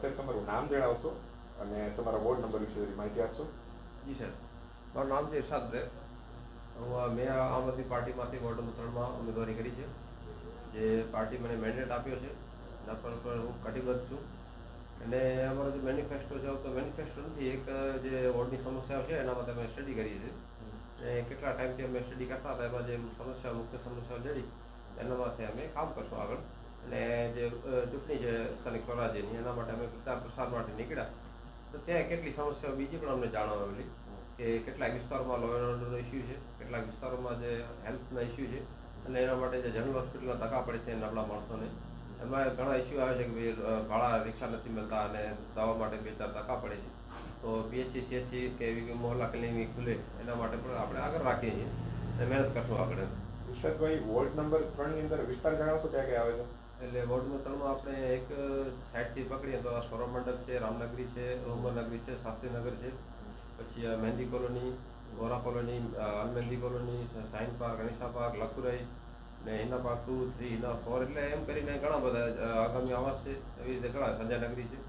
સાહેબ તમારું નામ જણાવશો અને તમારા વોર્ડ નંબર વિશે જરી માહિતી આપશો? જી સર, મારું નામ છે ઇરશાદ બેગ. મેં આમ આદમી પાર્ટીમાંથી વોર્ડ નંબર 3માં ઉમેદવારી કરી છે. જે પાર્ટી મને મેન્ડેટ આપ્યો છે એના પર હું કટિબદ્ધ છું. અને અમારો જે મેનિફેસ્ટો છે તો મેનિફેસ્ટો નથી, એક જે વોર્ડની સમસ્યાઓ છે એના માટે અમે સ્ટડી કરીએ છીએ. અને કેટલા ટાઈમથી અમે સ્ટડી કરતા હતા એમાં જે મુખ્ય સમસ્યાઓ જડી એના માટે અમે કામ કરશું આગળ. અને જે ચૂંટણી છે સ્થાનિક સ્વરાજ્યની એના માટે અમે પ્રચાર પ્રસાર માટે નીકળ્યા. તો ત્યાં કેટલી સમસ્યાઓ બીજી પણ અમને જાણવા મળી કે કેટલાક વિસ્તારોમાં લો એન્ડ ઓર્ડરનો ઇસ્યુ છે, કેટલાક વિસ્તારોમાં જે હેલ્થના ઇસ્યુ છે અને એના માટે જે જનરલ હોસ્પિટલના ધક્કા પડે છે નબળા માણસોને. એમાં ઘણા ઇસ્યુ આવે છે કે ભાઈ ભાડા રિક્ષા નથી મળતા અને દવા માટે 2-4 ધક્કા પડે છે. તો PHC, CHC કે એવી મોહલ્લા ક્લિનિક ખુલે એના માટે પણ આપણે આગળ રાખીએ છીએ અને મહેનત કરશું આગળ. વિશાલભાઈ, વોર્ડ નંબર 3ની અંદર વિસ્તાર જણાવશો ક્યાં ક્યાં આવે છે? એટલે વોર્ડ નંબર 3માં આપણે એક સાઈડથી પકડીએ તો સૌરમંડળ છે, રામનગરી છે, ઉમરનગરી છે, શાસ્ત્રીનગર છે, પછી મહેંદી કોલોની, ગોરા કોલોની, અલમહેંદી કોલોની, શાહીન પાર્ક, અનિશા પાર્ક, લખુરાઈ ને હિના પાર્ક 2, 3, હિના 4, એટલે એમ કરીને ઘણા બધા આગામી આવાસ છે. એવી રીતે ઘણા સંજય નગરી છે.